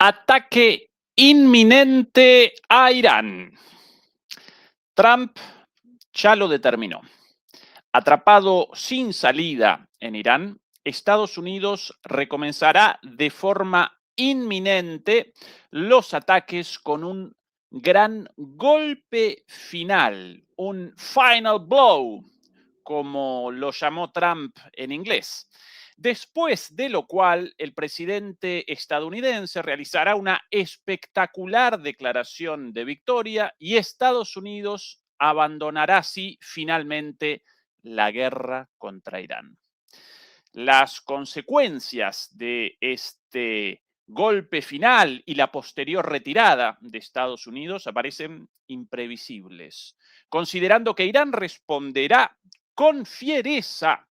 Ataque inminente a Irán. Trump ya lo determinó. Atrapado sin salida en Irán, Estados Unidos recomenzará de forma inminente los ataques con un gran golpe final, un final blow, como lo llamó Trump en inglés. Después de lo cual, el presidente estadounidense realizará una espectacular declaración de victoria y Estados Unidos abandonará así finalmente la guerra contra Irán. Las consecuencias de este golpe final y la posterior retirada de Estados Unidos aparecen imprevisibles, considerando que Irán responderá con fiereza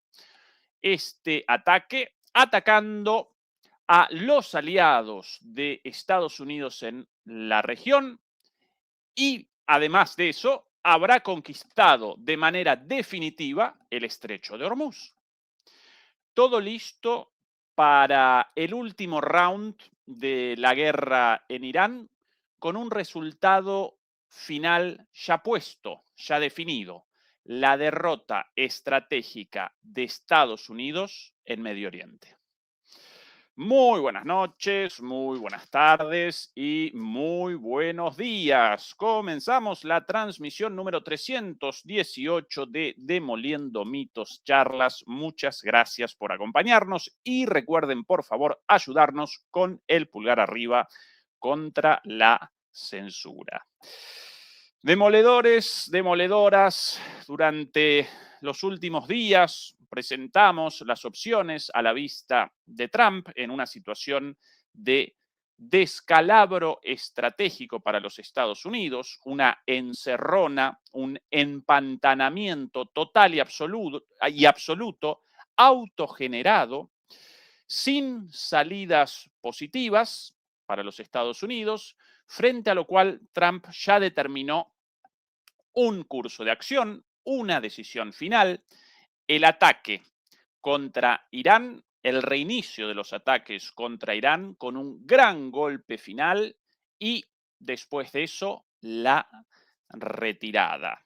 este ataque, atacando a los aliados de Estados Unidos en la región y, además de eso, habrá conquistado de manera definitiva el estrecho de Hormuz. Todo listo para el último round de la guerra en Irán, con un resultado final ya puesto, ya definido: la derrota estratégica de Estados Unidos en Medio Oriente. Muy buenas noches, muy buenas tardes y muy buenos días. Comenzamos la transmisión número 318 de Demoliendo Mitos Charlas. Muchas gracias por acompañarnos y recuerden, por favor, ayudarnos con el pulgar arriba contra la censura. Demoledores, demoledoras, durante los últimos días presentamos las opciones a la vista de Trump en una situación de descalabro estratégico para los Estados Unidos, una encerrona, un empantanamiento total y absoluto autogenerado, sin salidas positivas para los Estados Unidos, frente a lo cual Trump ya determinó un curso de acción, una decisión final: el ataque contra Irán, el reinicio de los ataques contra Irán con un gran golpe final y, después de eso, la retirada.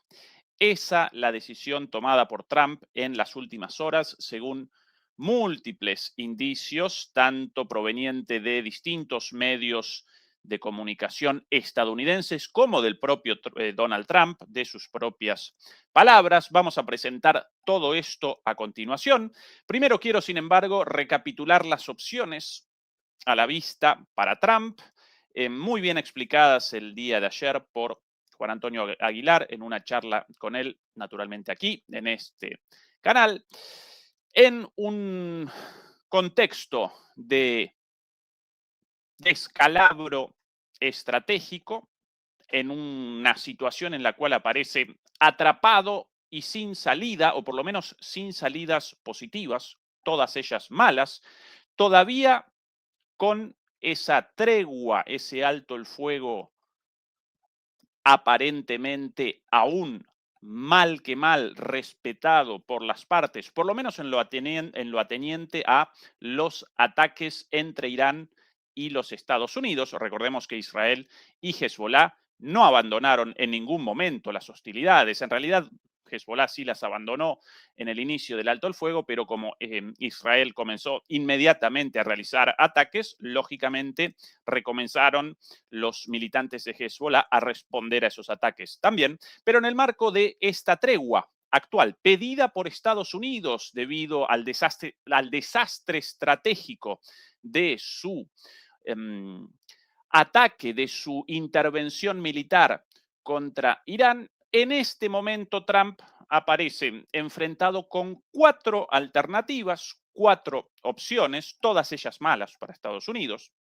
Esa la decisión tomada por Trump en las últimas horas, según múltiples indicios, tanto proveniente de distintos medios de comunicación estadounidenses como del propio Donald Trump, de sus propias palabras. Vamos a presentar todo esto a continuación. Primero quiero, sin embargo, recapitular las opciones a la vista para Trump, muy bien explicadas el día de ayer por Juan Antonio Aguilar en una charla con él, naturalmente aquí, en este canal, en un contexto de descalabro estratégico, en una situación en la cual aparece atrapado y sin salida, o por lo menos sin salidas positivas, todas ellas malas, todavía con esa tregua, ese alto el fuego aparentemente aún mal que mal respetado por las partes, por lo menos en lo ateniente a los ataques entre Irán y los Estados Unidos. Recordemos que Israel y Hezbollah no abandonaron en ningún momento las hostilidades. En realidad, Hezbollah sí las abandonó en el inicio del alto el fuego, pero como Israel comenzó inmediatamente a realizar ataques, lógicamente recomenzaron los militantes de Hezbollah a responder a esos ataques también, pero en el marco de esta tregua actual, pedida por Estados Unidos debido al desastre estratégico de su ataque, de su intervención militar contra Irán. En este momento Trump aparece enfrentado con 4 alternativas, 4 opciones, todas ellas malas para Estados Unidos.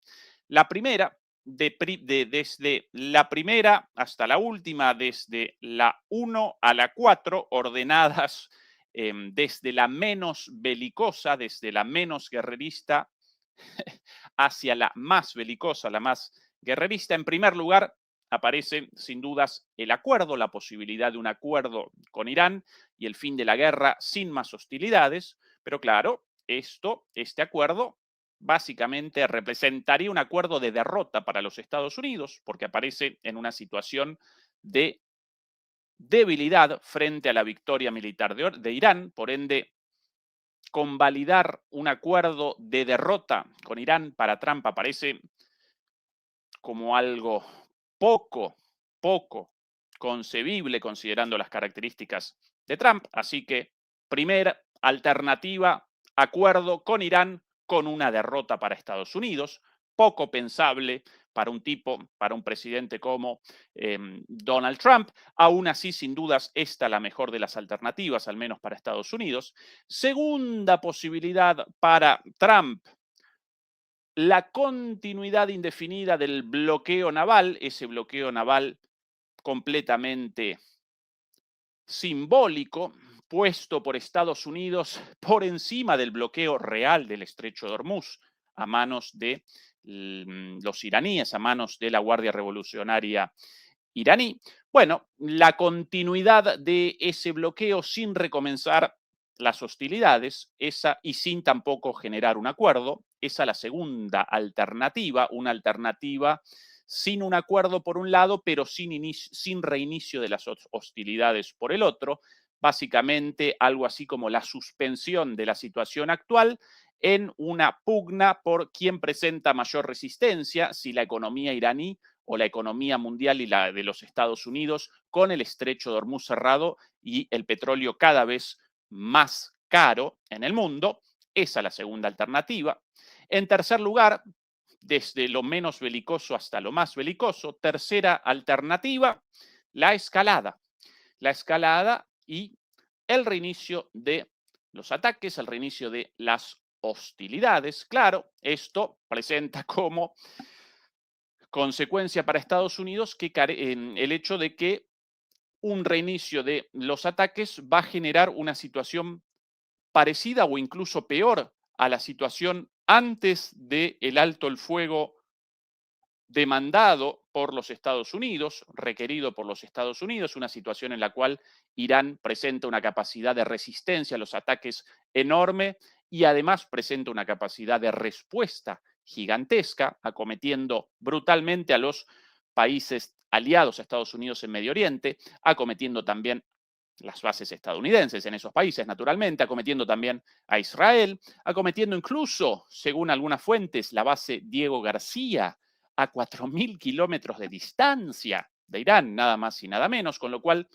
La primera, desde la primera hasta la última, desde la 1 a la 4, ordenadas desde la menos belicosa, desde la menos guerrerista hacia la más belicosa, la más guerrerista. En primer lugar, aparece sin dudas el acuerdo, la posibilidad de un acuerdo con Irán y el fin de la guerra sin más hostilidades. Pero claro, este acuerdo básicamente representaría un acuerdo de derrota para los Estados Unidos, porque aparece en una situación de debilidad frente a la victoria militar de Irán, por ende, convalidar un acuerdo de derrota con Irán para Trump aparece como algo poco concebible considerando las características de Trump. Así que, primera alternativa, acuerdo con Irán con una derrota para Estados Unidos, poco pensable para un presidente como Donald Trump. Aún así, sin dudas, esta la mejor de las alternativas, al menos para Estados Unidos. Segunda posibilidad para Trump, la continuidad indefinida del bloqueo naval, ese bloqueo naval completamente simbólico, puesto por Estados Unidos por encima del bloqueo real del estrecho de Hormuz a manos de los iraníes, a manos de la Guardia Revolucionaria iraní. Bueno, la continuidad de ese bloqueo sin recomenzar las hostilidades, esa y sin tampoco generar un acuerdo, esa la segunda alternativa, una alternativa sin un acuerdo por un lado, pero sin reinicio de las hostilidades por el otro, básicamente algo así como la suspensión de la situación actual en una pugna por quién presenta mayor resistencia, si la economía iraní o la economía mundial y la de los Estados Unidos, con el estrecho de Hormuz cerrado y el petróleo cada vez más caro en el mundo. Esa es la segunda alternativa. En tercer lugar, desde lo menos belicoso hasta lo más belicoso, tercera alternativa, la escalada. La escalada y el reinicio de los ataques, el reinicio de las hostilidades. Claro, esto presenta como consecuencia para Estados Unidos que el hecho de que un reinicio de los ataques va a generar una situación parecida o incluso peor a la situación antes del alto el fuego demandado por los Estados Unidos, requerido por los Estados Unidos, una situación en la cual Irán presenta una capacidad de resistencia a los ataques enorme y además presenta una capacidad de respuesta gigantesca, acometiendo brutalmente a los países aliados a Estados Unidos en Medio Oriente, acometiendo también las bases estadounidenses en esos países, naturalmente, acometiendo también a Israel, acometiendo incluso, según algunas fuentes, la base Diego García a 4.000 kilómetros de distancia de Irán, nada más y nada menos, con lo cual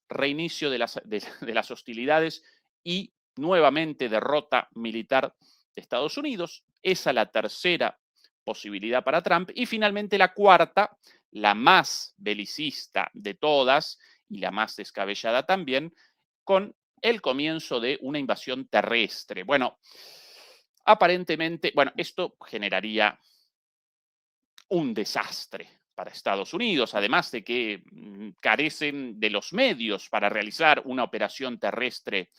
reinicio de las hostilidades y nuevamente derrota militar de Estados Unidos. Esa es la tercera posibilidad para Trump. Y finalmente la cuarta, la más belicista de todas y la más descabellada también, con el comienzo de una invasión terrestre. Bueno, aparentemente, bueno, esto generaría un desastre para Estados Unidos, además de que carecen de los medios para realizar una operación terrestre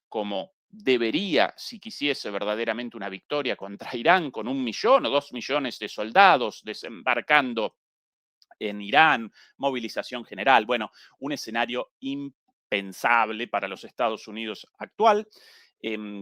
como debería, si quisiese verdaderamente una victoria contra Irán, con 1 millón o 2 millones de soldados desembarcando en Irán, movilización general. Bueno, un escenario impensable para los Estados Unidos actual.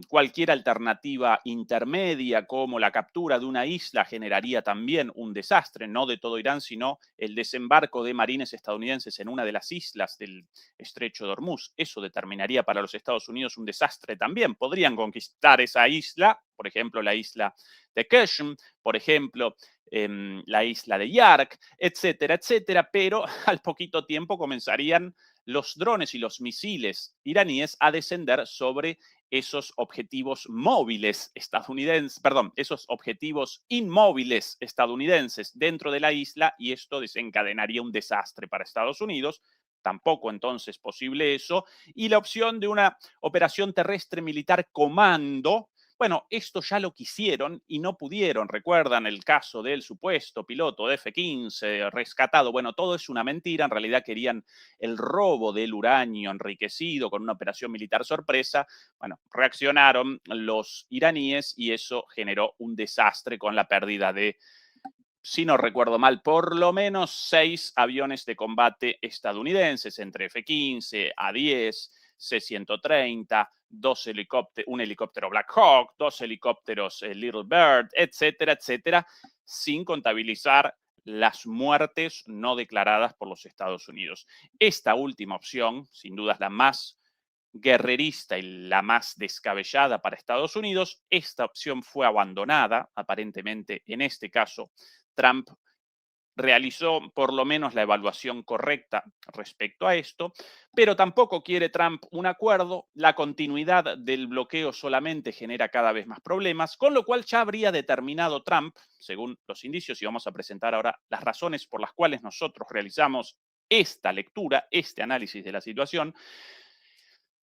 Cualquier alternativa intermedia como la captura de una isla generaría también un desastre, no de todo Irán, sino el desembarco de marines estadounidenses en una de las islas del estrecho de Hormuz. Eso determinaría para los Estados Unidos un desastre también. Podrían conquistar esa isla, por ejemplo, la isla de Qashm, por ejemplo, la isla de Yark, etcétera, etcétera, pero al poquito tiempo comenzarían los drones y los misiles iraníes a descender sobre esos objetivos móviles estadounidenses, perdón, esos objetivos inmóviles estadounidenses dentro de la isla y esto desencadenaría un desastre para Estados Unidos. Tampoco entonces posible eso. Y la opción de una operación terrestre militar comando, bueno, esto ya lo quisieron y no pudieron. Recuerdan el caso del supuesto piloto de F-15 rescatado. Bueno, todo es una mentira. En realidad querían el robo del uranio enriquecido con una operación militar sorpresa. Bueno, reaccionaron los iraníes y eso generó un desastre con la pérdida de, si no recuerdo mal, por lo menos 6 aviones de combate estadounidenses, entre F-15, A-10, C-130, un helicóptero Black Hawk, 2 helicópteros Little Bird, etcétera, etcétera, sin contabilizar las muertes no declaradas por los Estados Unidos. Esta última opción, sin duda, es la más guerrerista y la más descabellada para Estados Unidos. Esta opción fue abandonada, aparentemente, en este caso, Trump realizó por lo menos la evaluación correcta respecto a esto, pero tampoco quiere Trump un acuerdo. La continuidad del bloqueo solamente genera cada vez más problemas, con lo cual ya habría determinado Trump, según los indicios, y vamos a presentar ahora las razones por las cuales nosotros realizamos esta lectura, este análisis de la situación.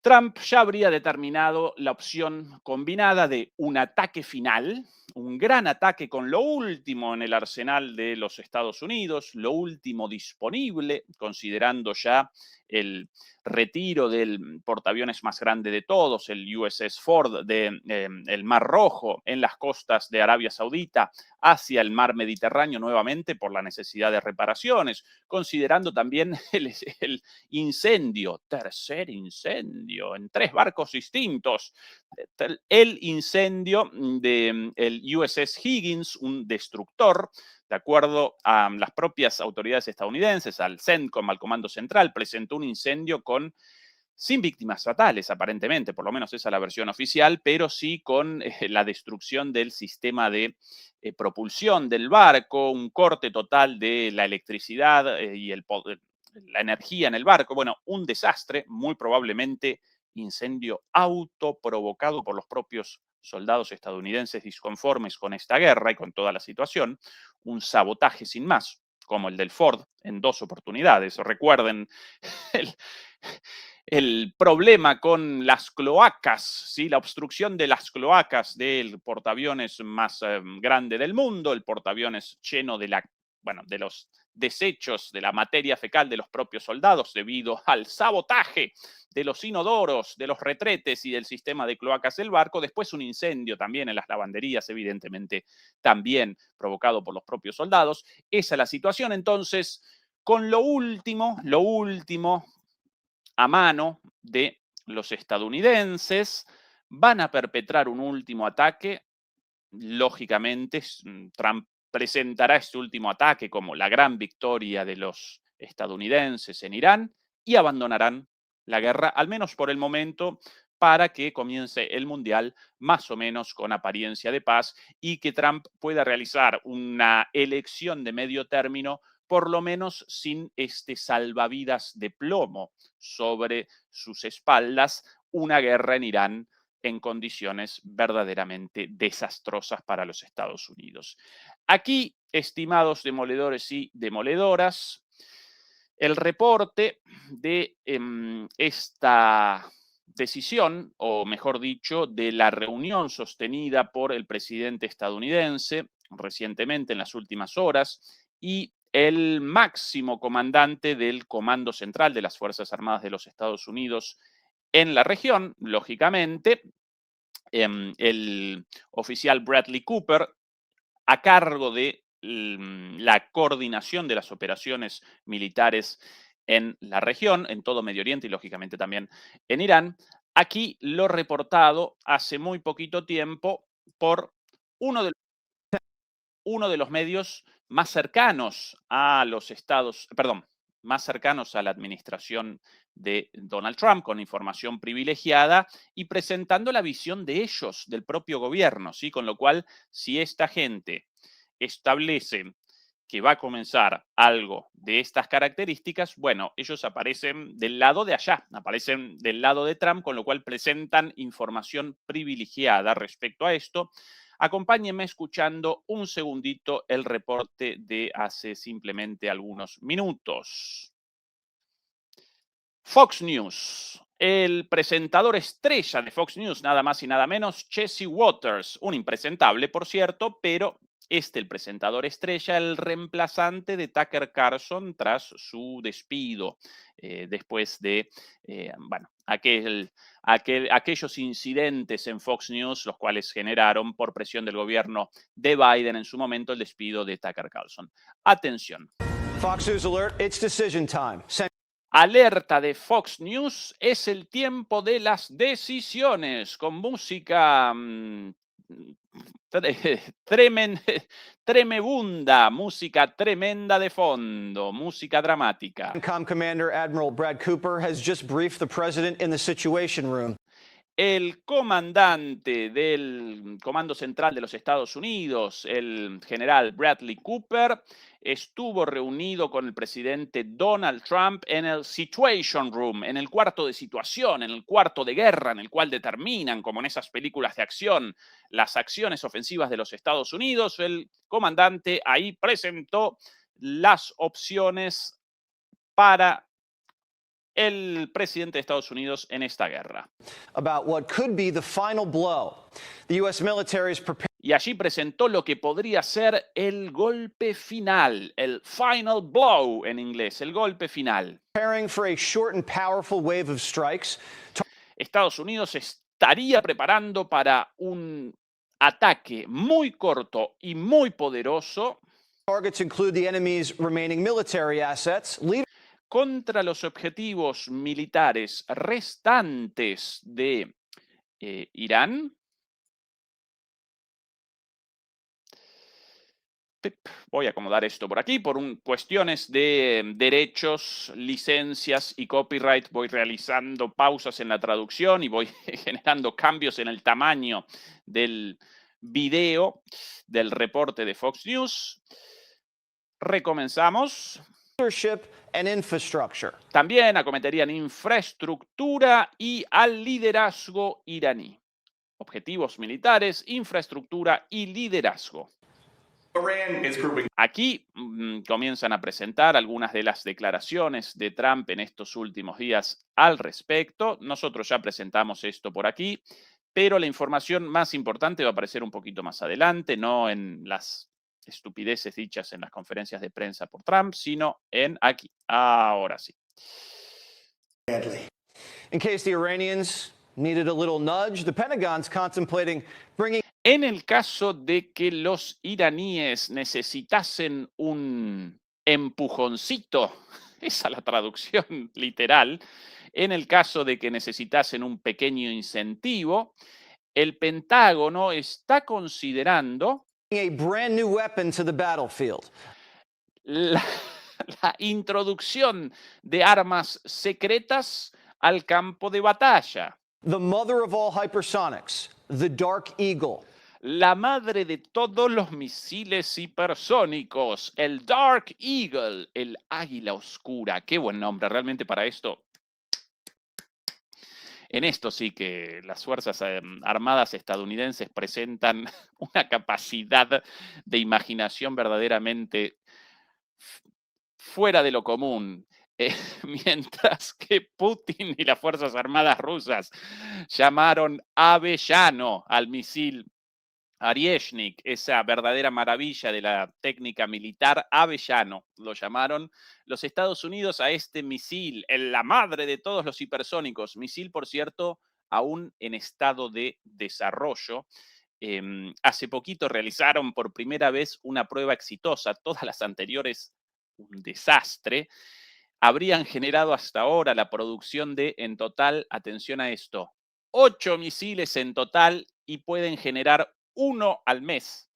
Trump ya habría determinado la opción combinada de un ataque final, un gran ataque con lo último en el arsenal de los Estados Unidos, lo último disponible, considerando ya el retiro del portaaviones más grande de todos, el USS Ford, del Mar Rojo en las costas de Arabia Saudita hacia el mar Mediterráneo nuevamente por la necesidad de reparaciones, considerando también el incendio, tercer incendio en 3 barcos distintos, el incendio del USS Higgins, un destructor, de acuerdo a las propias autoridades estadounidenses, al CENTCOM, al Comando Central, presentó un incendio sin víctimas fatales, aparentemente, por lo menos esa es la versión oficial, pero sí con la destrucción del sistema de propulsión del barco, un corte total de la electricidad y la energía en el barco. Bueno, un desastre, muy probablemente incendio autoprovocado por los propios soldados estadounidenses disconformes con esta guerra y con toda la situación, un sabotaje sin más, como el del Ford en 2 oportunidades. Recuerden el, el problema con las cloacas, ¿sí? La obstrucción de las cloacas del portaaviones más grande del mundo, el portaaviones lleno de los desechos de la materia fecal de los propios soldados debido al sabotaje de los inodoros, de los retretes y del sistema de cloacas del barco. Después un incendio también en las lavanderías, evidentemente también provocado por los propios soldados. Esa es la situación. Entonces, con lo último a mano de los estadounidenses, van a perpetrar un último ataque. Lógicamente, Trump presentará este último ataque como la gran victoria de los estadounidenses en Irán y abandonarán la guerra, al menos por el momento, para que comience el Mundial más o menos con apariencia de paz y que Trump pueda realizar una elección de medio término, por lo menos sin este salvavidas de plomo sobre sus espaldas, una guerra en Irán en condiciones verdaderamente desastrosas para los Estados Unidos. Aquí, estimados demoledores y demoledoras, el reporte de esta decisión, o mejor dicho, de la reunión sostenida por el presidente estadounidense recientemente en las últimas horas y el máximo comandante del Comando Central de las Fuerzas Armadas de los Estados Unidos en la región, lógicamente, el oficial Bradley Cooper, a cargo de la coordinación de las operaciones militares en la región, en todo Medio Oriente y lógicamente también en Irán. Aquí lo reportado hace muy poquito tiempo por uno de los medios más cercanos a los más cercanos a la administración de Donald Trump, con información privilegiada y presentando la visión de ellos, del propio gobierno, ¿sí? Con lo cual, si esta gente establece que va a comenzar algo de estas características, bueno, ellos aparecen del lado de allá, aparecen del lado de Trump, con lo cual presentan información privilegiada respecto a esto. Acompáñenme escuchando un segundito el reporte de hace simplemente algunos minutos. Fox News. El presentador estrella de Fox News, nada más y nada menos, Jesse Waters, un impresentable, por cierto, pero el presentador estrella, el reemplazante de Tucker Carlson tras su despido después de, aquellos incidentes en Fox News, los cuales generaron por presión del gobierno de Biden en su momento el despido de Tucker Carlson. Atención. Fox News alert, it's decision time. Alerta de Fox News, es el tiempo de las decisiones, con música tremebunda, música tremenda de fondo, música dramática. CENTCOM Commander Admiral Brad Cooper has just briefed the president in the Situation Room. El comandante del Comando Central de los Estados Unidos, el general Bradley Cooper, estuvo reunido con el presidente Donald Trump en el Situation Room, en el cuarto de situación, en el cuarto de guerra, en el cual determinan, como en esas películas de acción, las acciones ofensivas de los Estados Unidos. El comandante ahí presentó las opciones para el presidente de Estados Unidos en esta guerra. About what could be the final blow. The U.S. military is preparing. Y allí presentó lo que podría ser el golpe final, el final blow en inglés, el golpe final. Preparing for a short and powerful wave of strikes. Estados Unidos estaría preparando para un ataque muy corto y muy poderoso. Targets include the enemy's remaining military assets. Contra los objetivos militares restantes de Irán. Voy a acomodar esto por aquí. Por cuestiones de derechos, licencias y copyright, voy realizando pausas en la traducción y voy generando cambios en el tamaño del video del reporte de Fox News. Recomenzamos. And infrastructure. También acometerían infraestructura y al liderazgo iraní. Objetivos militares, infraestructura y liderazgo. Aquí comienzan a presentar algunas de las declaraciones de Trump en estos últimos días al respecto. Nosotros ya presentamos esto por aquí, pero la información más importante va a aparecer un poquito más adelante, no en las estupideces dichas en las conferencias de prensa por Trump, sino en aquí. Ahora sí. In case the Iranians needed a little nudge, the Pentagon's contemplating bringing. En el caso de que los iraníes necesitasen un empujoncito, esa es la traducción literal, en el caso de que necesitasen un pequeño incentivo, el Pentágono está considerando A brand new weapon to the battlefield. la introducción de armas secretas al campo de batalla. The mother of all hypersonics, the Dark Eagle. La madre de todos los misiles hipersónicos, el Dark Eagle, el águila oscura. Qué buen nombre, realmente para esto. En esto sí que las Fuerzas Armadas estadounidenses presentan una capacidad de imaginación verdaderamente fuera de lo común. Mientras que Putin y las Fuerzas Armadas rusas llamaron avellano al misil Arieshnik, esa verdadera maravilla de la técnica militar, avellano lo llamaron los Estados Unidos a este misil, la madre de todos los hipersónicos, misil, por cierto, aún en estado de desarrollo. Hace poquito realizaron por primera vez una prueba exitosa, todas las anteriores un desastre. Habrían generado hasta ahora la producción de, en total, atención a esto, 8 misiles en total y pueden generar 1 al mes.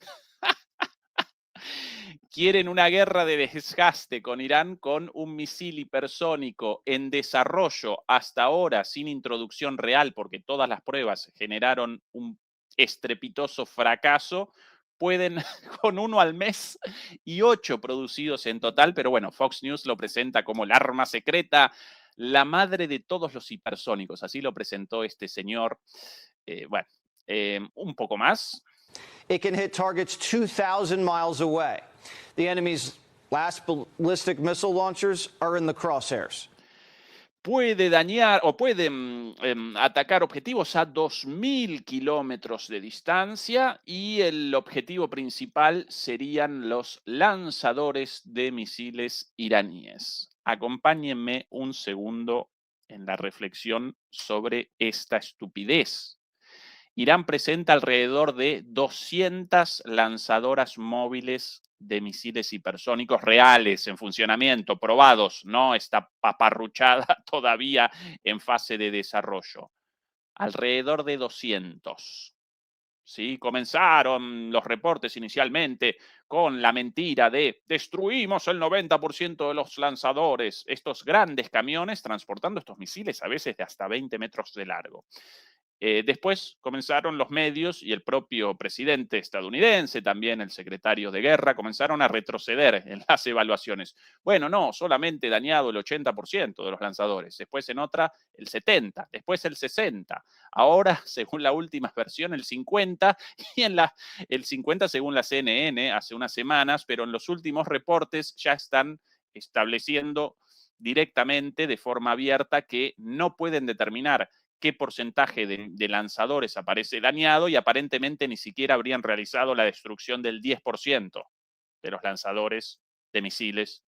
Quieren una guerra de desgaste con Irán con un misil hipersónico en desarrollo hasta ahora sin introducción real, porque todas las pruebas generaron un estrepitoso fracaso. Pueden con 1 al mes y 8 producidos en total, pero bueno, Fox News lo presenta como el arma secreta, la madre de todos los hipersónicos. Así lo presentó este señor. Un poco más. It can hit targets 2,000 miles away. The enemy's last ballistic missile launchers are in the crosshairs. Puede dañar o puede atacar objetivos a 2.000 kilómetros de distancia y el objetivo principal serían los lanzadores de misiles iraníes. Acompáñenme un segundo en la reflexión sobre esta estupidez. Irán presenta alrededor de 200 lanzadoras móviles de misiles hipersónicos reales en funcionamiento, probados, no está paparruchada todavía en fase de desarrollo. Alrededor de 200. ¿Sí? Comenzaron los reportes inicialmente con la mentira de destruimos el 90% de los lanzadores, estos grandes camiones transportando estos misiles a veces de hasta 20 metros de largo. Después comenzaron los medios y el propio presidente estadounidense, también el secretario de guerra, comenzaron a retroceder en las evaluaciones. Bueno, no, solamente dañado el 80% de los lanzadores, después en otra el 70%, después el 60%, ahora, según la última versión, el 50%, y el 50% según la CNN hace unas semanas, pero en los últimos reportes ya están estableciendo directamente de forma abierta que no pueden determinar qué porcentaje de lanzadores aparece dañado y aparentemente ni siquiera habrían realizado la destrucción del 10% de los lanzadores de misiles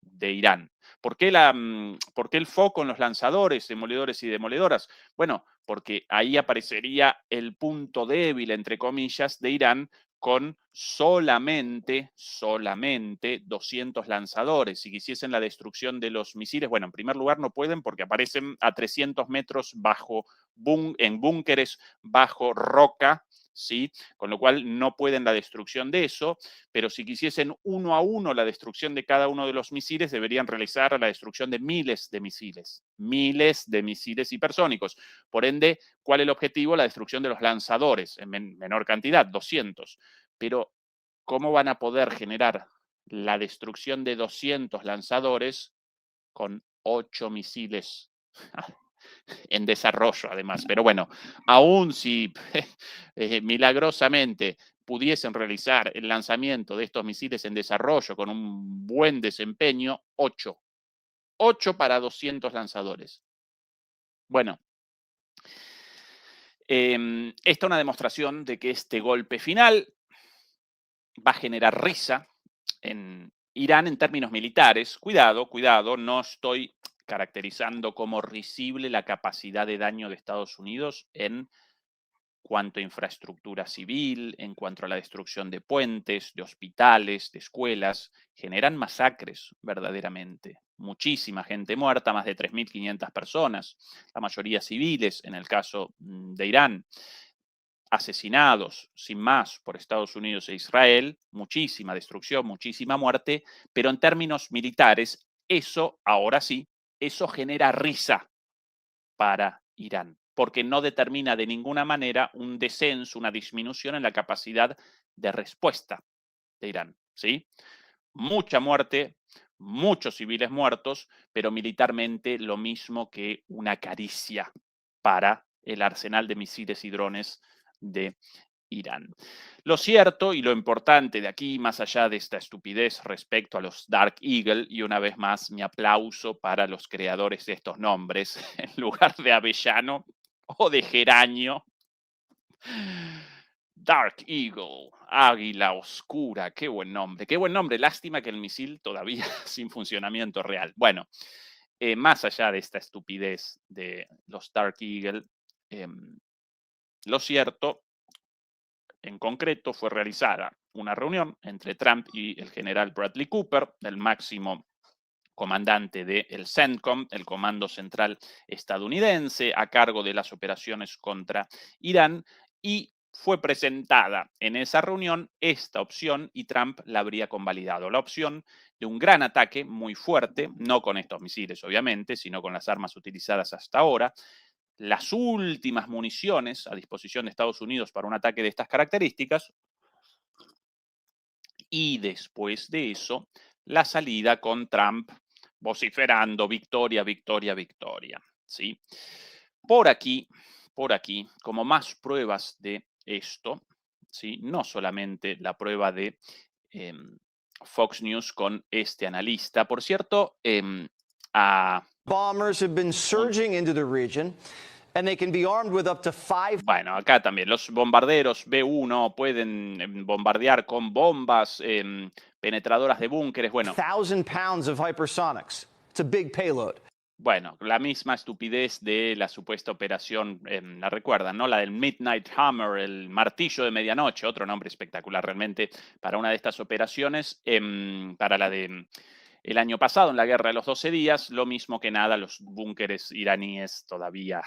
de Irán. ¿Por qué el foco en los lanzadores, demoledores y demoledoras? Bueno, porque ahí aparecería el punto débil, entre comillas, de Irán con solamente 200 lanzadores. Si quisiesen la destrucción de los misiles, bueno, en primer lugar no pueden porque aparecen a 300 metros en búnkeres bajo roca, ¿sí? Con lo cual no pueden la destrucción de eso, pero si quisiesen uno a uno la destrucción de cada uno de los misiles, deberían realizar la destrucción de miles de misiles hipersónicos. Por ende, ¿cuál es el objetivo? La destrucción de los lanzadores, en menor cantidad, 200. Pero, ¿cómo van a poder generar la destrucción de 200 lanzadores con 8 misiles en desarrollo, además? Pero bueno, aún si milagrosamente pudiesen realizar el lanzamiento de estos misiles en desarrollo con un buen desempeño, 8 para 200 lanzadores. Bueno, esta es una demostración de que este golpe final va a generar risa en Irán en términos militares. Cuidado, no estoy caracterizando como risible la capacidad de daño de Estados Unidos en cuanto a infraestructura civil, en cuanto a la destrucción de puentes, de hospitales, de escuelas. Generan masacres verdaderamente. Muchísima gente muerta, más de 3.500 personas, la mayoría civiles en el caso de Irán. Asesinados sin más por Estados Unidos e Israel, muchísima destrucción, muchísima muerte, pero en términos militares, eso, ahora sí, eso genera risa para Irán, porque no determina de ninguna manera un descenso, una disminución en la capacidad de respuesta de Irán, ¿sí? Mucha muerte, muchos civiles muertos, pero militarmente lo mismo que una caricia para el arsenal de misiles y drones de Irán. Lo cierto y lo importante de aquí, más allá de esta estupidez respecto a los Dark Eagle, y una vez más mi aplauso para los creadores de estos nombres, en lugar de avellano o de geranio. Dark Eagle, águila oscura, qué buen nombre. Lástima que el misil todavía sin funcionamiento real. Bueno, más allá de esta estupidez de los Dark Eagle, lo cierto, en concreto, fue realizada una reunión entre Trump y el general Bradley Cooper, el máximo comandante del CENTCOM, el Comando Central estadounidense, a cargo de las operaciones contra Irán, y fue presentada en esa reunión esta opción y Trump la habría convalidado. La opción de un gran ataque muy fuerte, no con estos misiles obviamente, sino con las armas utilizadas hasta ahora, las últimas municiones a disposición de Estados Unidos para un ataque de estas características, y después de eso, la salida con Trump vociferando victoria, victoria, victoria, ¿sí? Por aquí, como más pruebas de esto, ¿sí? No solamente la prueba de Fox News con este analista. Por cierto, Bombers have been surging into the region. And they can be armed with up to 5. Bueno, acá también los bombarderos B-1 pueden bombardear con bombas penetradoras de búnkeres. Bueno, 1,000 pounds of hypersonics. It's a big payload. Bueno, la misma estupidez de la supuesta operación, la recuerdan, ¿no? La del Midnight Hammer, el martillo de medianoche, otro nombre espectacular realmente para una de estas operaciones, para la de el año pasado, en la Guerra de los 12 días, lo mismo que nada, los búnkeres iraníes todavía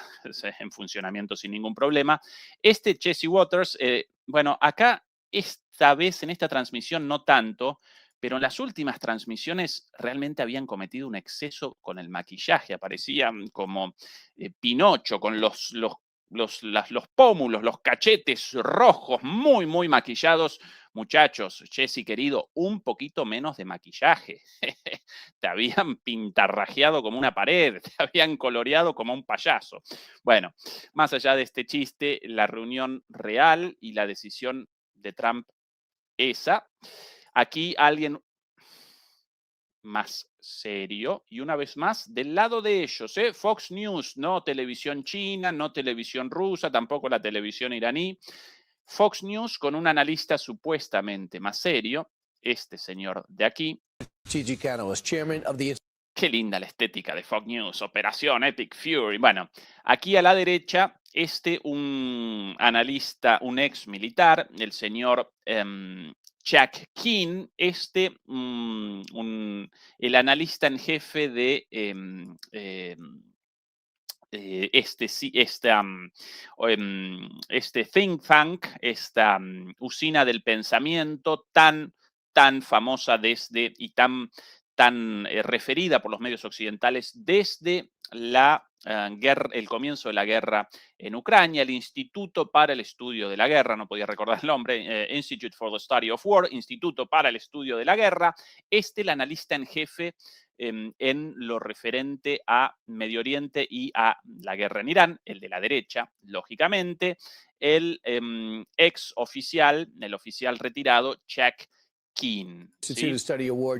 en funcionamiento sin ningún problema. Este Jesse Waters, bueno, acá esta vez en esta transmisión no tanto, pero en las últimas transmisiones realmente habían cometido un exceso con el maquillaje, aparecían como Pinocho con los pómulos, los cachetes rojos, muy, muy maquillados. Muchachos, Jesse querido, un poquito menos de maquillaje. Te habían pintarrajeado como una pared, te habían coloreado como un payaso. Bueno, más allá de este chiste, la reunión real y la decisión de Trump esa. Aquí alguien más serio y una vez más del lado de ellos, ¿eh? Fox News, no televisión china, no televisión rusa, tampoco la televisión iraní. Fox News con un analista supuestamente más serio, este señor de aquí. Qué linda la estética de Fox News, Operación Epic Fury. Bueno, aquí a la derecha, un analista, un ex militar, el señor Jack Keane, el analista en jefe de este think tank, esta usina del pensamiento tan famosa desde y tan referida por los medios occidentales desde el comienzo de la guerra en Ucrania, el Instituto para el Estudio de la Guerra, no podía recordar el nombre, Institute for the Study of War, Instituto para el Estudio de la Guerra, el analista en jefe en lo referente a Medio Oriente y a la guerra en Irán, el de la derecha, lógicamente, el ex oficial, el oficial retirado, Jack Keane. ¿Sí?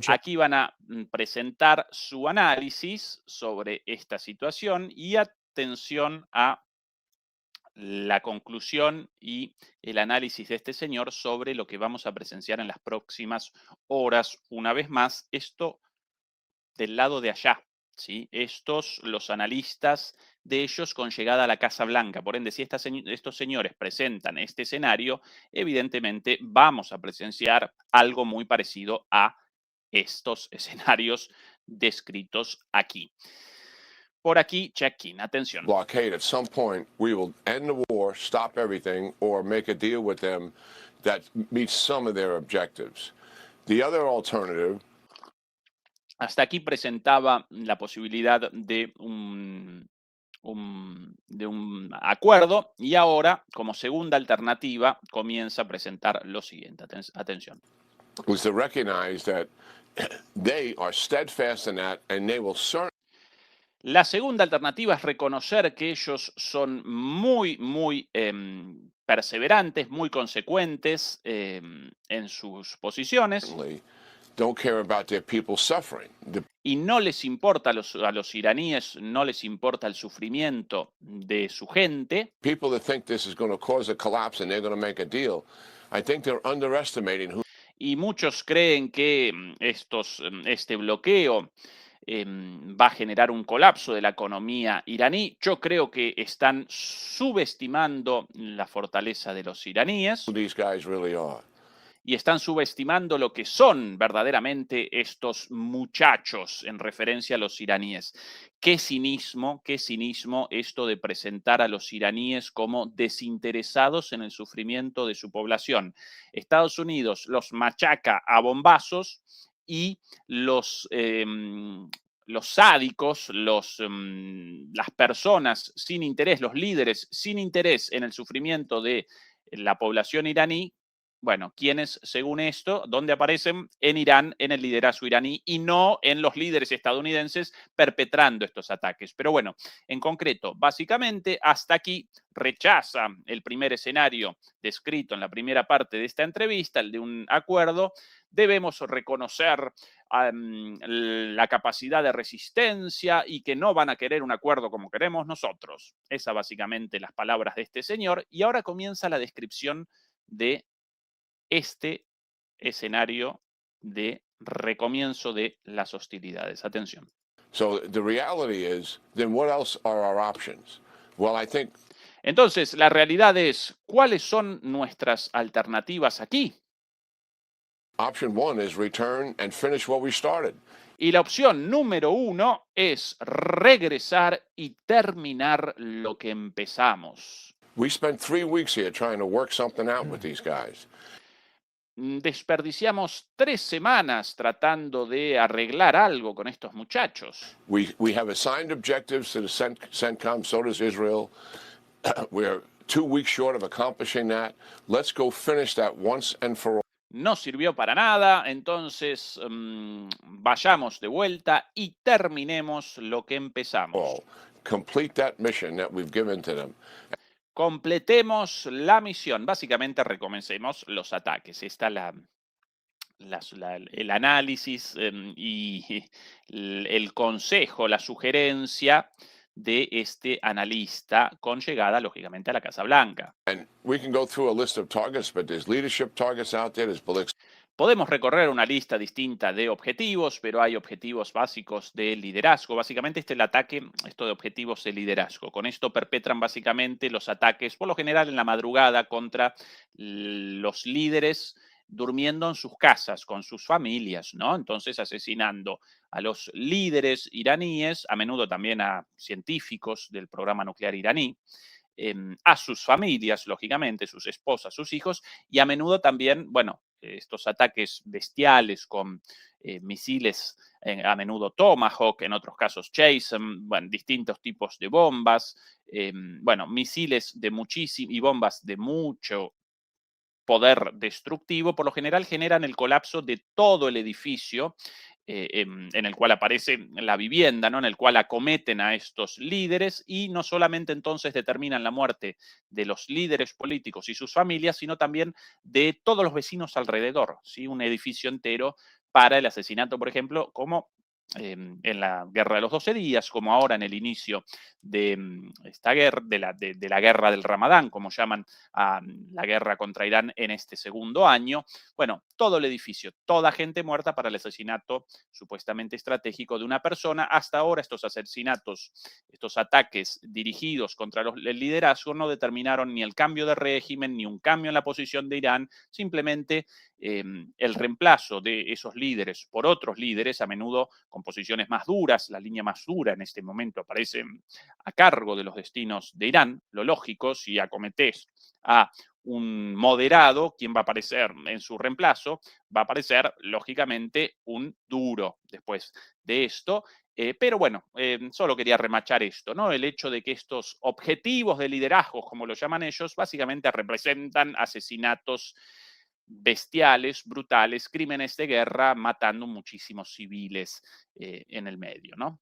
Aquí van a presentar su análisis sobre esta situación y atención a la conclusión y el análisis de este señor sobre lo que vamos a presenciar en las próximas horas. Una vez más, esto del lado de allá, ¿sí? Los analistas de ellos con llegada a la Casa Blanca. Por ende, si estos señores presentan este escenario, evidentemente vamos a presenciar algo muy parecido a estos escenarios descritos aquí. Por aquí, check-in. Atención. Blockade. At some point, we will end the war, stop everything, or make a deal with them that meets some of their objectives. The other alternative. Hasta aquí presentaba la posibilidad de de un acuerdo y ahora, como segunda alternativa, comienza a presentar lo siguiente. Atención. Was to recognize that they are steadfast in that and they will certainly. La segunda alternativa es reconocer que ellos son muy, muy perseverantes, muy consecuentes en sus posiciones. Don't care about their people suffering. Y no les importa a los iraníes, no les importa el sufrimiento de su gente. People that think this is going to cause a collapse and they're going to make a deal, I think they're underestimating who. Y muchos creen que este bloqueo va a generar un colapso de la economía iraní. Yo creo que están subestimando la fortaleza de los iraníes. These guys really are. Y están subestimando lo que son verdaderamente estos muchachos en referencia a los iraníes. Qué cinismo esto de presentar a los iraníes como desinteresados en el sufrimiento de su población. Estados Unidos los machaca a bombazos y los sádicos, las personas sin interés, los líderes sin interés en el sufrimiento de la población iraní, bueno, ¿quiénes, según esto, dónde aparecen? En Irán, en el liderazgo iraní y no en los líderes estadounidenses perpetrando estos ataques. Pero bueno, en concreto, básicamente, hasta aquí rechaza el primer escenario descrito en la primera parte de esta entrevista, el de un acuerdo. Debemos reconocer la capacidad de resistencia y que no van a querer un acuerdo como queremos nosotros. Esas básicamente las palabras de este señor. Y ahora comienza la descripción de este escenario de recomienzo de las hostilidades. Atención. So the reality is, then what else are our options? Well, I think Entonces, la realidad es, ¿cuáles son nuestras alternativas aquí? option one is return and finish what we started. Y la opción número 1 es regresar y terminar lo que empezamos. We spent 3 weeks here trying to work something out with these guys. Desperdiciamos 3 semanas tratando de arreglar algo con estos muchachos. We have assigned objectives to the CENTCOM, so does Israel. We're 2 weeks short of accomplishing that. Let's go finish that once and for all. No sirvió para nada, entonces vayamos de vuelta y terminemos lo que empezamos. Complete that mission that we've given to them. Completemos la misión. Básicamente recomencemos los ataques. Está el análisis y el consejo, la sugerencia de este analista con llegada, lógicamente, a la Casa Blanca. And we can go through a list of targets, but there's leadership targets out there, there's political. Podemos recorrer una lista distinta de objetivos, pero hay objetivos básicos de liderazgo. Básicamente el ataque, esto de objetivos de liderazgo. Con esto perpetran básicamente los ataques, por lo general en la madrugada, contra los líderes durmiendo en sus casas, con sus familias, ¿no? Entonces asesinando a los líderes iraníes, a menudo también a científicos del programa nuclear iraní, a sus familias, lógicamente, sus esposas, sus hijos, y a menudo también, bueno, estos ataques bestiales con misiles, a menudo Tomahawk, en otros casos Jason, bueno, distintos tipos de bombas, bueno, misiles de muchísimo y bombas de mucho poder destructivo, por lo general generan el colapso de todo el edificio en el cual aparece la vivienda, ¿no? En el cual acometen a estos líderes y no solamente entonces determinan la muerte de los líderes políticos y sus familias, sino también de todos los vecinos alrededor, ¿sí? Un edificio entero para el asesinato, por ejemplo, como en la Guerra de los 12 días, como ahora en el inicio de esta guerra, de la guerra del Ramadán, como llaman a la guerra contra Irán en este segundo año. Bueno, todo el edificio, toda gente muerta para el asesinato supuestamente estratégico de una persona. Hasta ahora estos asesinatos, estos ataques dirigidos contra el liderazgo no determinaron ni el cambio de régimen, ni un cambio en la posición de Irán, simplemente el reemplazo de esos líderes por otros líderes, a menudo con posiciones más duras. La línea más dura en este momento aparece a cargo de los destinos de Irán. Lo lógico, si acometés a un moderado, ¿quién va a aparecer en su reemplazo? Va a aparecer, lógicamente, un duro después de esto. Pero bueno, solo quería remachar esto, ¿no? El hecho de que estos objetivos de liderazgo, como lo llaman ellos, básicamente representan asesinatos bestiales, brutales, crímenes de guerra, matando muchísimos civiles en el medio, ¿no?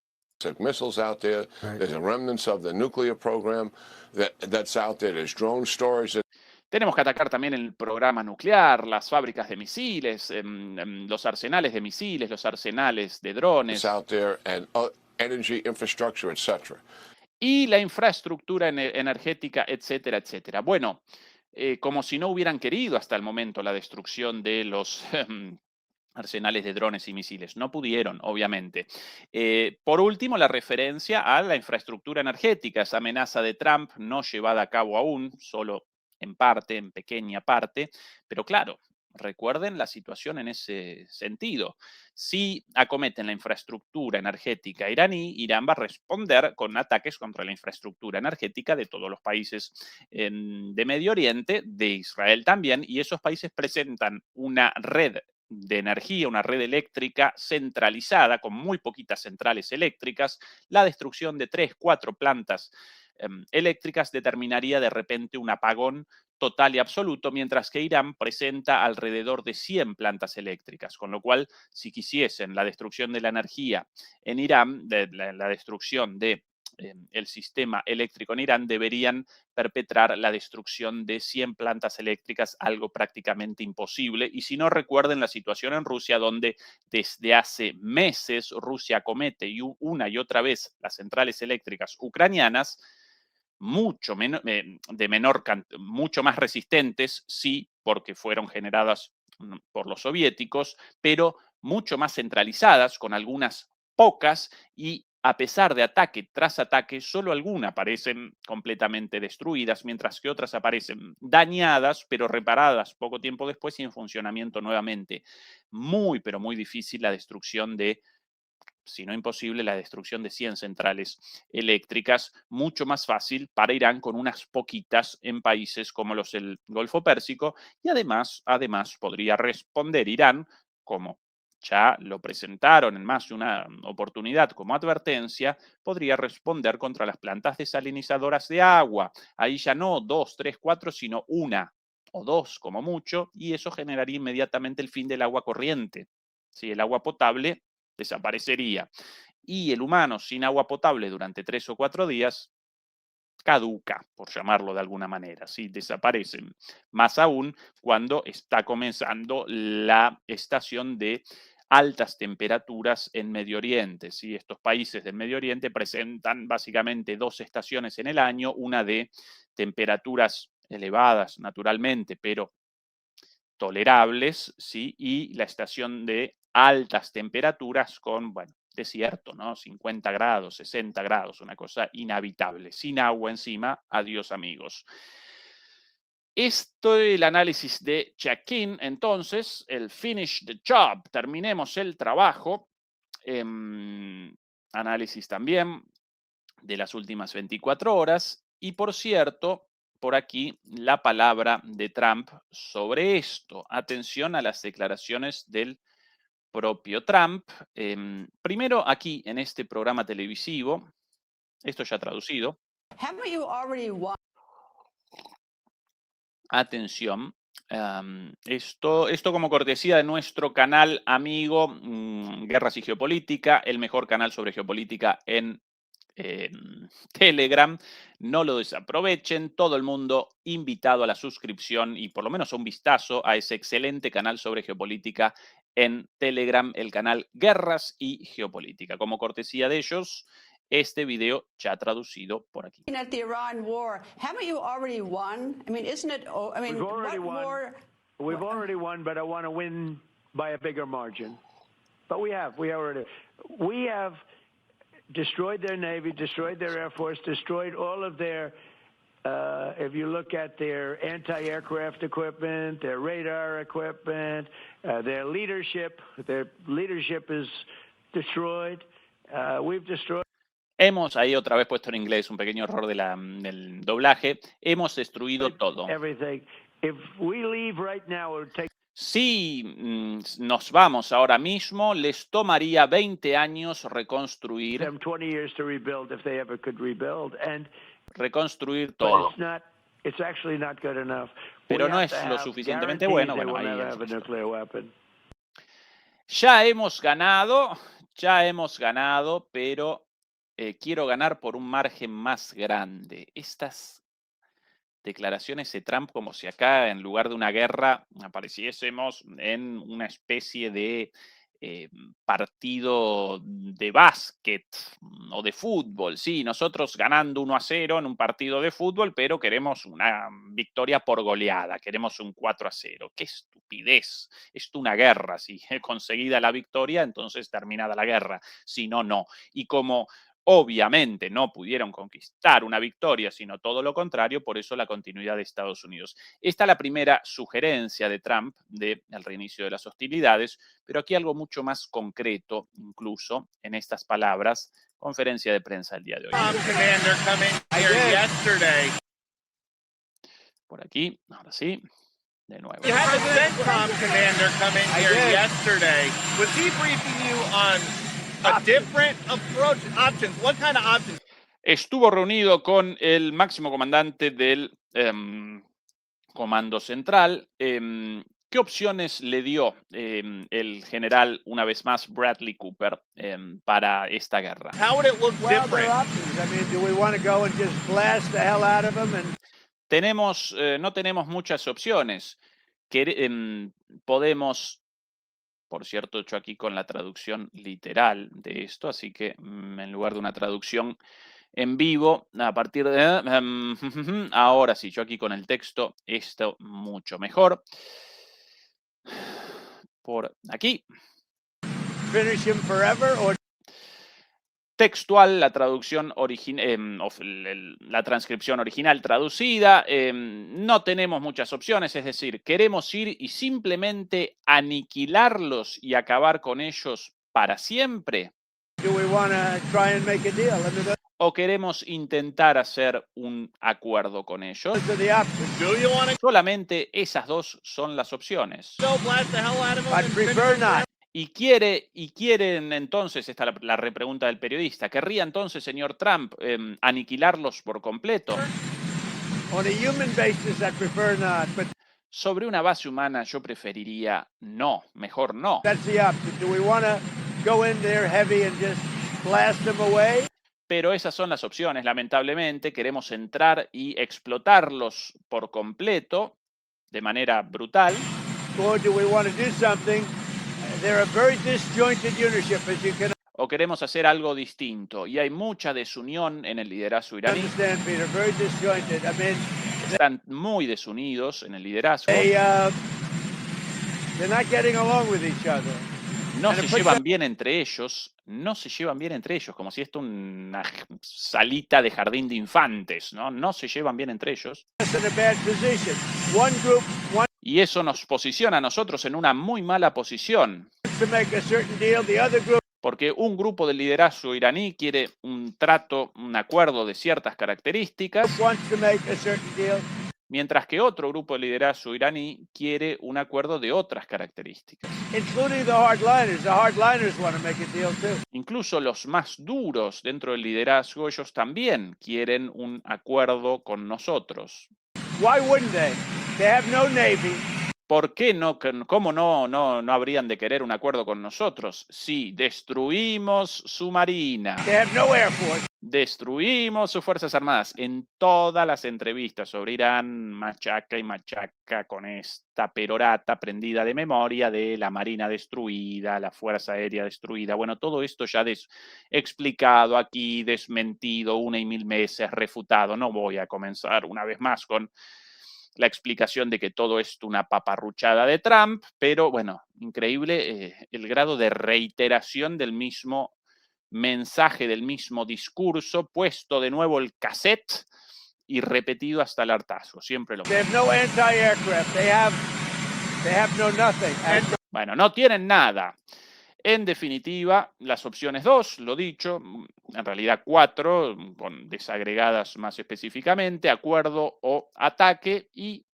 Missiles out there. Right. There's a remnants of the nuclear program that's out there. There's drone storage. Tenemos que atacar también el programa nuclear, las fábricas de misiles, los arsenales de misiles, los arsenales de drones. Out there and energy infrastructure, etc. Y la infraestructura energética, etcétera, etcétera. Bueno, como si no hubieran querido hasta el momento la destrucción de los arsenales de drones y misiles. No pudieron, obviamente. Por último, la referencia a la infraestructura energética, esa amenaza de Trump no llevada a cabo aún, solo en parte, en pequeña parte, pero claro, recuerden la situación en ese sentido. Si acometen la infraestructura energética iraní, Irán va a responder con ataques contra la infraestructura energética de todos los países de Medio Oriente, de Israel también, y esos países presentan una red de energía, una red eléctrica centralizada, con muy poquitas centrales eléctricas. La destrucción de 3, 4 plantas eléctricas determinaría de repente un apagón total y absoluto, mientras que Irán presenta alrededor de 100 plantas eléctricas, con lo cual, si quisiesen la destrucción de la energía en Irán, la destrucción de el sistema eléctrico en Irán, deberían perpetrar la destrucción de 100 plantas eléctricas, algo prácticamente imposible. Y si no, recuerden la situación en Rusia, donde desde hace meses Rusia comete una y otra vez las centrales eléctricas ucranianas, mucho más resistentes, sí, porque fueron generadas por los soviéticos, pero mucho más centralizadas, con algunas pocas y a pesar de ataque tras ataque, solo algunas aparecen completamente destruidas, mientras que otras aparecen dañadas, pero reparadas poco tiempo después y en funcionamiento nuevamente. Muy, pero muy difícil la destrucción de, si no imposible, la destrucción de 100 centrales eléctricas, mucho más fácil para Irán con unas poquitas en países como los del Golfo Pérsico, y además podría responder Irán, como ya lo presentaron en más de una oportunidad como advertencia, podría responder contra las plantas desalinizadoras de agua. Ahí ya no 2, 3, 4, sino una o dos como mucho, y eso generaría inmediatamente el fin del agua corriente. Si el agua potable desaparecería. Y el humano sin agua potable durante 3 o 4 días caduca, por llamarlo de alguna manera, ¿sí? Desaparecen. Más aún cuando está comenzando la estación de altas temperaturas en Medio Oriente, ¿sí? Estos países del Medio Oriente presentan básicamente 2 estaciones en el año, una de temperaturas elevadas naturalmente, pero tolerables, ¿sí? Y la estación de altas temperaturas con, bueno, desierto, ¿no? 50 grados, 60 grados, una cosa inhabitable. Sin agua encima, adiós amigos. Esto es el análisis de check-in, entonces, el finish the job, terminemos el trabajo. Análisis también de las últimas 24 horas. Y por cierto, por aquí la palabra de Trump sobre esto. Atención a las declaraciones del propio Trump. Primero aquí en este programa televisivo, esto ya traducido. Atención. Esto como cortesía de nuestro canal amigo Guerras y Geopolítica, el mejor canal sobre geopolítica en Telegram. No lo desaprovechen, todo el mundo invitado a la suscripción y por lo menos a un vistazo a ese excelente canal sobre geopolítica en Telegram, el canal Guerras y Geopolítica. Como cortesía de ellos, este video ya traducido por aquí. At the Iran war, haven't you already won? I mean, isn't it? I mean, We've already what won. war? We've already won, but I want to win by a bigger margin. But we have destroyed their Navy, destroyed their Air Force, destroyed all of their, if you look at their anti-aircraft equipment, their radar equipment, their leadership is destroyed. We've destroyed. Hemos ahí otra vez puesto en inglés un pequeño error del doblaje. Hemos destruido todo. Everything. If we leave right now, it would take. Si nos vamos ahora mismo, les tomaría 20 años reconstruir. 20 years to rebuild if they ever could rebuild. Reconstruir todo. It's actually not good enough. Pero no es lo suficientemente bueno. Bueno, ahí ya hemos ganado, pero quiero ganar por un margen más grande. Estas declaraciones de Trump como si acá en lugar de una guerra apareciésemos en una especie de partido de básquet o de fútbol. Sí, nosotros ganando 1-0 en un partido de fútbol, pero queremos una victoria por goleada, queremos un 4-0. ¡Qué estupidez! Esto es una guerra. Si conseguida la victoria, entonces terminada la guerra. Si no, no. Y como obviamente no pudieron conquistar una victoria, sino todo lo contrario, por eso la continuidad de Estados Unidos. Esta es la primera sugerencia de Trump del reinicio de las hostilidades, pero aquí algo mucho más concreto, incluso en estas palabras, conferencia de prensa el día de hoy. Por aquí, ahora sí, de nuevo. You had the CENTCOM commander come in here yesterday. Was he briefing you on a different approach, options? What kind of options? Estuvo reunido con el máximo comandante del Comando Central. ¿Qué opciones le dio el general, una vez más, Bradley Cooper, para esta guerra? How would it look different? I mean, do we want to go and just blast the hell out of them? No tenemos muchas opciones. Podemos. Por cierto, hecho aquí con la traducción literal de esto, así que en lugar de una traducción en vivo, a partir de... ahora sí, yo aquí con el texto, esto mucho mejor. Por aquí. Finish him forever or... Textual, la traducción la transcripción original traducida. No tenemos muchas opciones, es decir, queremos ir y simplemente aniquilarlos y acabar con ellos para siempre. Do we want to try and make a deal? I mean, ¿O queremos intentar hacer un acuerdo con ellos? those are the options. Do you want to Solamente esas dos son las opciones. go blast the hell out of them? I'd prefer not. Y quieren entonces, esta es la repregunta del periodista, ¿querría entonces, señor Trump, aniquilarlos por completo? On a human basis, I prefer not. But Sobre una base humana yo preferiría no, mejor no. that's the option. Do we want to go in there heavy and just blast them away? Pero esas son las opciones, lamentablemente. Queremos entrar y explotarlos por completo, de manera brutal. Or do we want to do something? They're a very disjointed unitship, as you can O queremos hacer algo distinto. Y hay mucha desunión en el liderazgo iraní. understand, Peter. Very disjointed. I mean, Están muy desunidos en el liderazgo. they're not getting along with each other. No and se it puts llevan them- bien entre ellos. No se llevan bien entre ellos. Como si esto una salita de jardín de infantes, ¿no? No se llevan bien entre ellos. Us in a bad position. One group wants Y eso nos posiciona a nosotros en una muy mala posición. to make a certain deal. The other group Porque un grupo del liderazgo iraní quiere un trato, un acuerdo de ciertas características, wants to make a certain deal. mientras que otro grupo del liderazgo iraní quiere un acuerdo de otras características. Including the hardliners. The hardliners want to make a deal too. Incluso los más duros dentro del liderazgo, ellos también quieren un acuerdo con nosotros. Why wouldn't they? They have no navy. ¿Por qué no? ¿Cómo no habrían de querer un acuerdo con nosotros? Si destruimos su marina, They have no air force. destruimos sus fuerzas armadas. En todas las entrevistas sobre Irán, machaca y machaca con esta perorata prendida de memoria de la marina destruida, la fuerza aérea destruida. Bueno, todo esto ya explicado aquí, desmentido una y mil veces, refutado. No voy a comenzar una vez más con la explicación de que todo es una paparruchada de Trump, pero bueno, increíble el grado de reiteración del mismo mensaje, del mismo discurso, puesto de nuevo el cassette y repetido hasta el hartazgo, siempre lo They mismo. have no anti-aircraft. They have no nothing. Bueno, no tienen nada. En definitiva, las opciones 2, lo dicho, en realidad 4, desagregadas más específicamente, acuerdo o ataque, y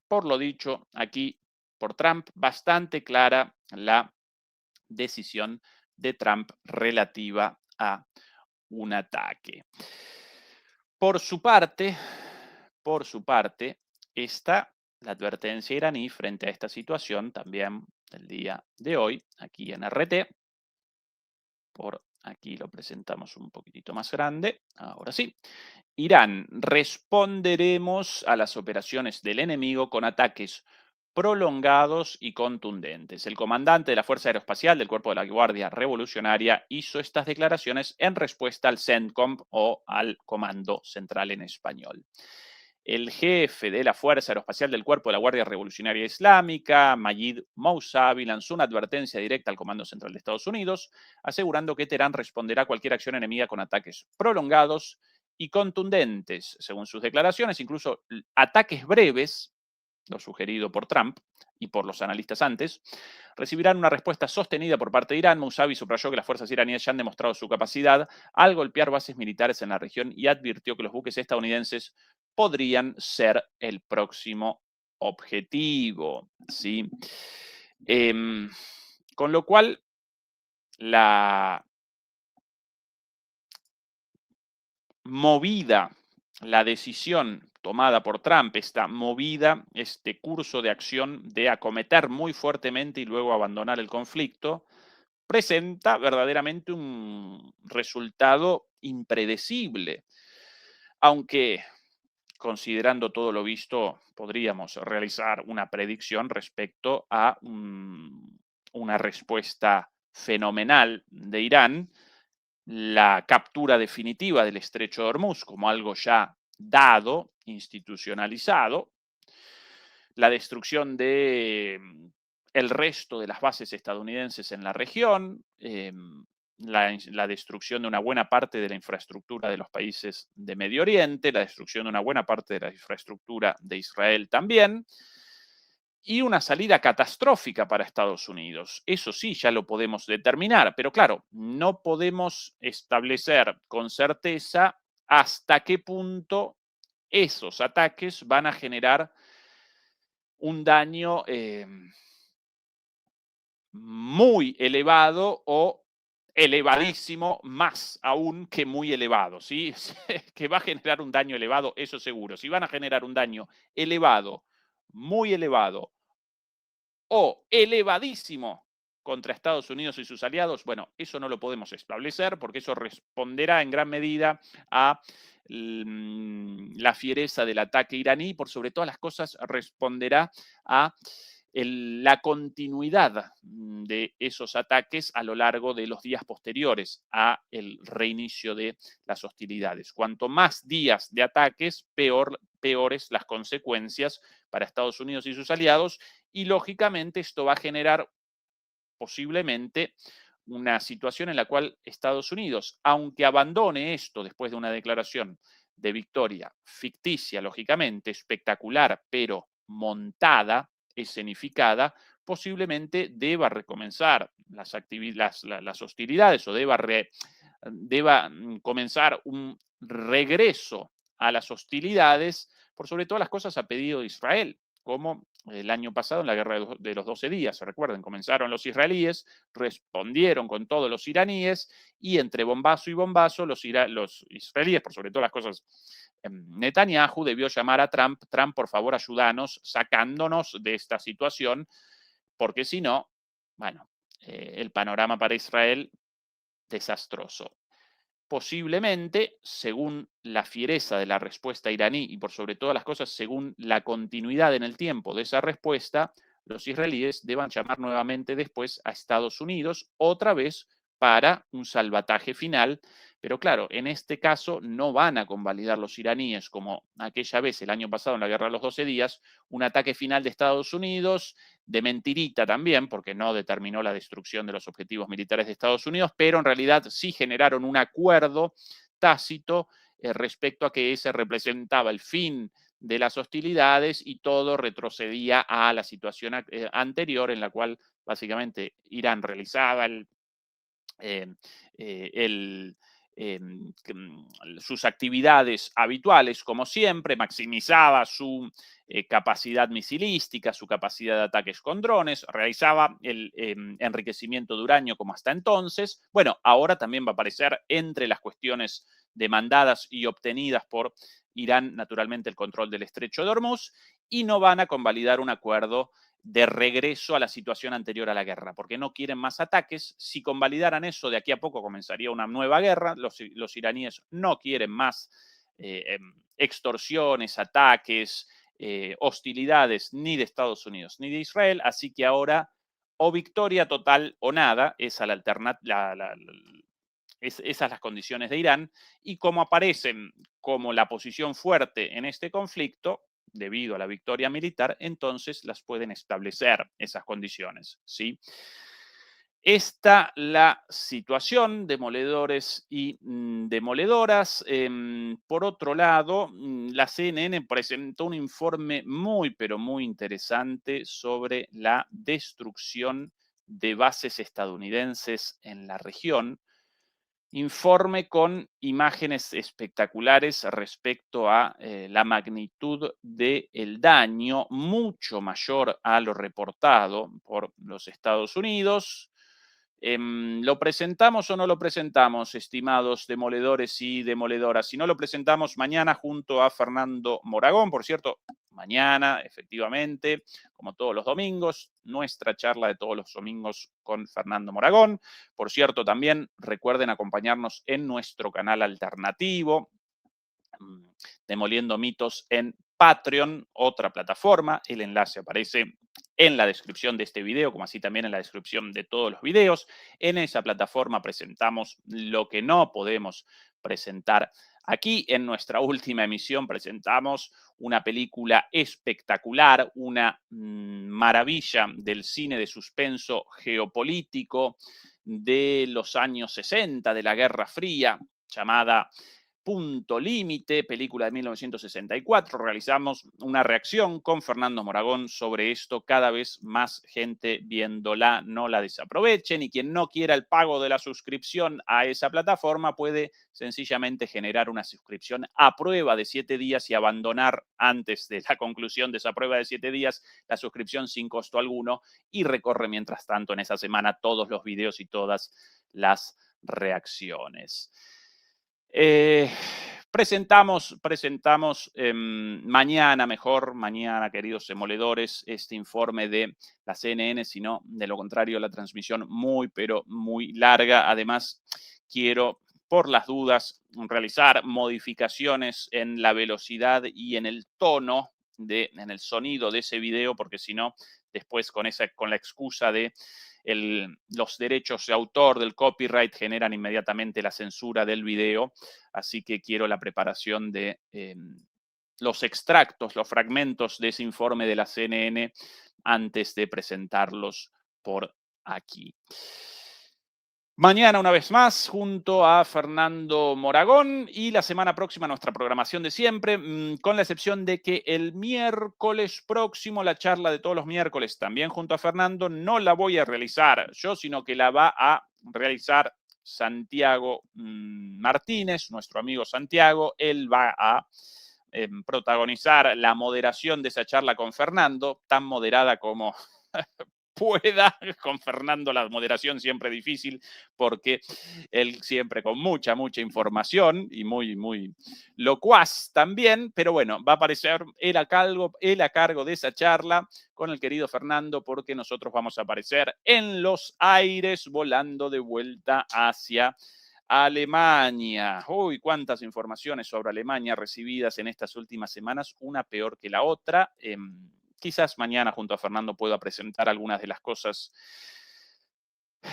por lo dicho aquí por Trump, bastante clara la decisión de Trump relativa a un ataque. Por su parte, está la advertencia iraní frente a esta situación también del día de hoy, aquí en RT. Por aquí lo presentamos un poquitito más grande. Ahora sí. Irán, responderemos a las operaciones del enemigo con ataques prolongados y contundentes. El comandante de la Fuerza Aeroespacial del Cuerpo de la Guardia Revolucionaria hizo estas declaraciones en respuesta al CENTCOM o al Comando Central en español. El jefe de la Fuerza Aeroespacial del Cuerpo de la Guardia Revolucionaria Islámica, Mayid Mousavi, lanzó una advertencia directa al Comando Central de Estados Unidos, asegurando que Teherán responderá a cualquier acción enemiga con ataques prolongados y contundentes. Según sus declaraciones, incluso ataques breves, lo sugerido por Trump y por los analistas antes, recibirán una respuesta sostenida por parte de Irán. Mousavi subrayó que las fuerzas iraníes ya han demostrado su capacidad al golpear bases militares en la región y advirtió que los buques estadounidenses podrían ser el próximo objetivo, ¿sí? Con lo cual, la movida, la decisión tomada por Trump, esta movida, este curso de acción de acometer muy fuertemente y luego abandonar el conflicto, presenta verdaderamente un resultado impredecible. Aunque, considerando todo lo visto, podríamos realizar una predicción respecto a una respuesta fenomenal de Irán, la captura definitiva del Estrecho de Hormuz como algo ya dado, institucionalizado, la destrucción de el resto de las bases estadounidenses en la región, la destrucción de una buena parte de la infraestructura de los países de Medio Oriente, la destrucción de una buena parte de la infraestructura de Israel también, y una salida catastrófica para Estados Unidos. Eso sí, ya lo podemos determinar, pero claro, no podemos establecer con certeza hasta qué punto esos ataques van a generar un daño muy elevado o elevadísimo, más aún que muy elevado, ¿sí? Que va a generar un daño elevado, eso seguro. Si van a generar un daño elevado, muy elevado o elevadísimo contra Estados Unidos y sus aliados, bueno, eso no lo podemos establecer porque eso responderá en gran medida a la fiereza del ataque iraní, por sobre todas las cosas responderá a la continuidad de esos ataques a lo largo de los días posteriores a el reinicio de las hostilidades. Cuanto más días de ataques, peores las consecuencias para Estados Unidos y sus aliados, y lógicamente esto va a generar posiblemente una situación en la cual Estados Unidos, aunque abandone esto después de una declaración de victoria ficticia, lógicamente, espectacular, pero montada, escenificada, posiblemente deba recomenzar las hostilidades o deba comenzar un regreso a las hostilidades, por sobre todas las cosas a pedido de Israel, como el año pasado en la guerra de los 12 días. ¿Se recuerden? Comenzaron los israelíes, respondieron con todos los iraníes y entre bombazo y bombazo los israelíes, por sobre todas las cosas, Netanyahu debió llamar a Trump, por favor ayúdanos sacándonos de esta situación, porque si no, bueno, el panorama para Israel desastroso. Posiblemente, según la fiereza de la respuesta iraní y por sobre todas las cosas, según la continuidad en el tiempo de esa respuesta, los israelíes deban llamar nuevamente después a Estados Unidos, otra vez para un salvataje final. Pero claro, en este caso no van a convalidar los iraníes, como aquella vez el año pasado en la Guerra de los 12 días, un ataque final de Estados Unidos, de mentirita también, porque no determinó la destrucción de los objetivos militares de Estados Unidos, pero en realidad sí generaron un acuerdo tácito respecto a que ese representaba el fin de las hostilidades y todo retrocedía a la situación anterior en la cual básicamente Irán realizaba sus actividades habituales, como siempre, maximizaba su capacidad misilística, su capacidad de ataques con drones, realizaba el enriquecimiento de uranio como hasta entonces. Bueno, ahora también va a aparecer entre las cuestiones demandadas y obtenidas por Irán, naturalmente, el control del estrecho de Hormuz, y no van a convalidar un acuerdo de regreso a la situación anterior a la guerra, porque no quieren más ataques. Si convalidaran eso, de aquí a poco comenzaría una nueva guerra. Los iraníes no quieren más extorsiones, ataques, hostilidades ni de Estados Unidos ni de Israel, así que ahora o victoria total o nada, esa esas las condiciones de Irán, y como aparecen como la posición fuerte en este conflicto, debido a la victoria militar, entonces las pueden establecer esas condiciones, ¿sí? Esta la situación, demoledores y demoledoras. Por otro lado, la CNN presentó un informe muy, pero muy interesante sobre la destrucción de bases estadounidenses en la región. Informe con imágenes espectaculares respecto a la magnitud del daño, mucho mayor a lo reportado por los Estados Unidos. ¿Lo presentamos o no lo presentamos, estimados demoledores y demoledoras? Si no lo presentamos mañana junto a Fernando Moragón, por cierto, mañana, efectivamente, como todos los domingos, nuestra charla de todos los domingos con Fernando Moragón. Por cierto, también recuerden acompañarnos en nuestro canal alternativo, Demoliendo Mitos en Patreon, otra plataforma. El enlace aparece en la descripción de este video, como así también en la descripción de todos los videos. En esa plataforma presentamos lo que no podemos presentar aquí. En nuestra última emisión presentamos una película espectacular, una maravilla del cine de suspenso geopolítico, de los años 60, de la Guerra Fría, llamada Punto Límite, película de 1964. Realizamos una reacción con Fernando Moragón sobre esto, cada vez más gente viéndola, no la desaprovechen, y quien no quiera el pago de la suscripción a esa plataforma puede sencillamente generar una suscripción a prueba de 7 días y abandonar antes de la conclusión de esa prueba de 7 días la suscripción sin costo alguno, y recorre mientras tanto en esa semana todos los videos y todas las reacciones. Presentamos mañana, queridos demoledores, este informe de la CNN, sino de lo contrario, la transmisión pero muy larga. Además, quiero, por las dudas, realizar modificaciones en la velocidad y en el tono, en el sonido de ese video, porque si no, después con la excusa de los derechos de autor del copyright generan inmediatamente la censura del video, así que quiero la preparación de los extractos, los fragmentos de ese informe de la CNN antes de presentarlos por aquí. Mañana, una vez más, junto a Fernando Moragón, y la semana próxima nuestra programación de siempre, con la excepción de que el miércoles próximo, la charla de todos los miércoles, también junto a Fernando, no la voy a realizar yo, sino que la va a realizar Santiago Martínez, nuestro amigo Santiago. Él va a protagonizar la moderación de esa charla con Fernando, tan moderada como pueda. Con Fernando la moderación siempre difícil, porque él siempre con mucha información y muy locuaz también, pero bueno, va a aparecer él a cargo de esa charla con el querido Fernando, porque nosotros vamos a aparecer en los aires volando de vuelta hacia Alemania. Uy, cuántas informaciones sobre Alemania recibidas en estas últimas semanas, una peor que la otra. Quizás mañana junto a Fernando pueda presentar algunas de las cosas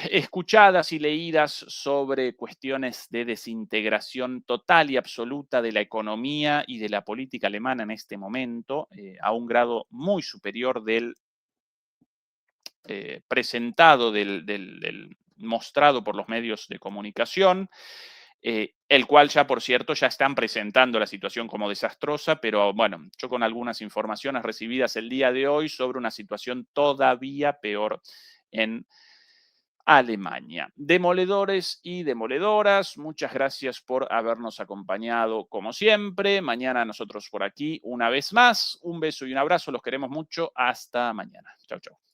escuchadas y leídas sobre cuestiones de desintegración total y absoluta de la economía y de la política alemana en este momento, a un grado muy superior del presentado, del mostrado por los medios de comunicación. El cual ya, por cierto, ya están presentando la situación como desastrosa, pero bueno, yo con algunas informaciones recibidas el día de hoy sobre una situación todavía peor en Alemania. Demoledores y demoledoras, muchas gracias por habernos acompañado como siempre. Mañana nosotros por aquí una vez más. Un beso y un abrazo, los queremos mucho. Hasta mañana. Chau, chau.